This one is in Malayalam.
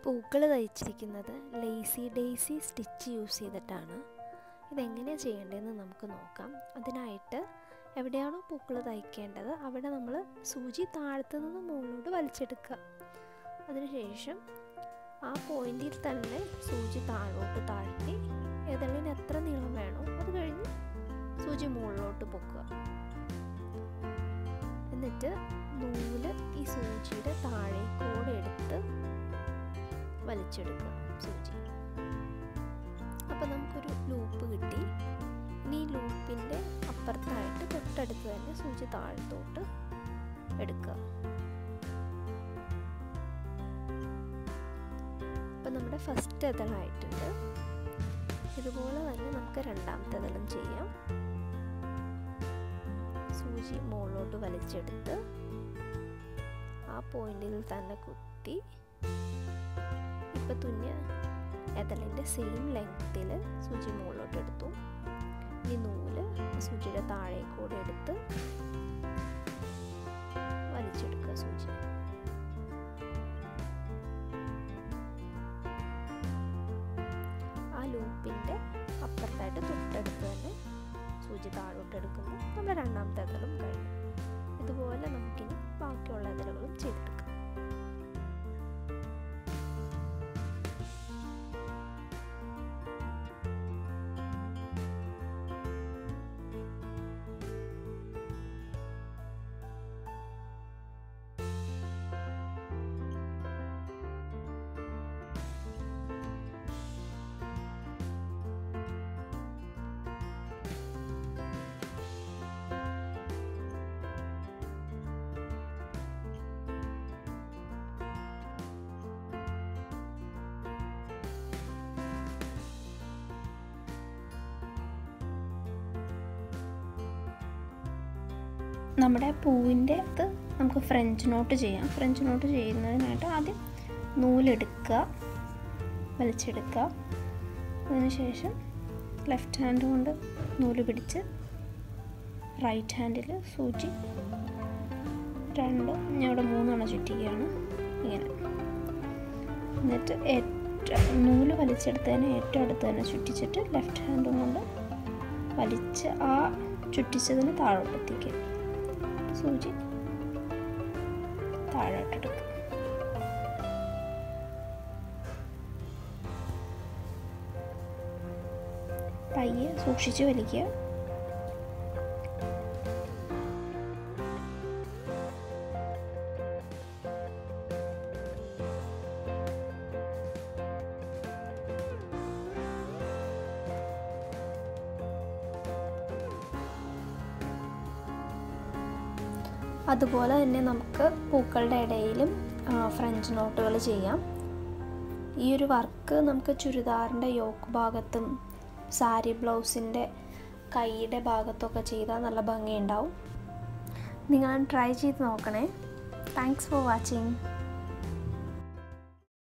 പൂക്കൾ തയ്ച്ചിരിക്കുന്നത് ലേസി ഡേയ്സി സ്റ്റിച്ച് യൂസ് ചെയ്തിട്ടാണ്. ഇതെങ്ങനെയാണ് ചെയ്യേണ്ടതെന്ന് നമുക്ക് നോക്കാം. അതിനായിട്ട് എവിടെയാണോ പൂക്കൾ തയ്ക്കേണ്ടത് അവിടെ നമ്മൾ സൂചി താഴത്തു നിന്ന് മുകളിലോട്ട് വലിച്ചെടുക്കുക. അതിനുശേഷം ആ പോയിന്റിൽ തന്നെ സൂചി താഴോട്ട് താഴ്ത്തി ഏതെങ്കിലും എത്ര നീളം വേണോ അത് കഴിഞ്ഞ് സൂചി മുകളിലോട്ട് പൊക്കുക. എന്നിട്ട് നൂല് ഈ സൂചിയുടെ താഴേക്കൂടെ എടുത്ത് വലിച്ചെടുക്കുക സൂചി. അപ്പോൾ നമുക്കൊരു ലൂപ്പ് കിട്ടി. ഇനി ഈ ലൂപ്പിൻ്റെ അപ്പുറത്തായിട്ട് തൊട്ടടുത്ത് തന്നെ സൂചി താഴത്തോട്ട് എടുക്കുക. അപ്പം നമ്മുടെ ഫസ്റ്റ് എതളായിട്ടുണ്ട്. ഇതുപോലെ തന്നെ നമുക്ക് രണ്ടാമത്തെ എതളും ചെയ്യാം. സൂചി മുകളിലോട്ട് വലിച്ചെടുത്ത് ആ പോയിന്റിൽ തന്നെ കുത്തി ഇപ്പം തുന്നിയ എതളിൻ്റെ സെയിം ലെങ്ത്തിൽ സൂചി മുകളിലോട്ട് എടുത്തു. ഈ നൂല് സൂചിയുടെ താഴേക്കൂടെ എടുത്ത് വലിച്ചെടുക്കുക സൂചി. ആ ലൂപ്പിൻ്റെ അപ്പുറത്തായിട്ട് തൊട്ടടുത്ത് തന്നെ സൂചി താഴോട്ട് എടുക്കുമ്പോൾ നമ്മുടെ രണ്ടാമത്തെ എതളും കഴിഞ്ഞു. ഇതുപോലെ നമുക്കിനി ബാക്കിയുള്ള എതളുകളും ചെയ്തെടുക്കാം. നമ്മുടെ പൂവിൻ്റെ അത് നമുക്ക് ഫ്രഞ്ച് നോട്ട് ചെയ്യാം. ഫ്രഞ്ച് നോട്ട് ചെയ്യുന്നതിനായിട്ട് ആദ്യം നൂലെടുക്കുക, വലിച്ചെടുക്കുക. അതിനുശേഷം ലെഫ്റ്റ് ഹാൻഡ് കൊണ്ട് നൂല് പിടിച്ച് റൈറ്റ് ഹാൻഡിൽ സൂചി ഞാൻ ഇവിടെ 3 എണ്ണം ചുറ്റിക്കുകയാണ് ഇങ്ങനെ. എന്നിട്ട് നൂല് വലിച്ചെടുത്തതിന് ഏറ്റവും അടുത്ത് തന്നെ ചുറ്റിച്ചിട്ട് ലെഫ്റ്റ് ഹാൻഡ് കൊണ്ട് വലിച്ച് ആ ചുറ്റിച്ചതിന് താഴോട്ടെത്തിക്കുക. സൂചി താഴോട്ടെടുക്കുക. പയ്യെ സൂക്ഷിച്ച് വലിക്കുക. അതുപോലെ തന്നെ നമുക്ക് പൂക്കളുടെ ഇടയിലും ഫ്രഞ്ച് നോട്ടുകൾ ചെയ്യാം. ഈ ഒരു വർക്ക് നമുക്ക് ചുരിദാറിൻ്റെ യോക്ക് ഭാഗത്തും സാരി ബ്ലൗസിൻ്റെ കൈയുടെ ഭാഗത്തൊക്കെ ചെയ്താൽ നല്ല ഭംഗിയുണ്ടാവും. നിങ്ങൾ ട്രൈ ചെയ്ത് നോക്കണേ. Thanks for watching.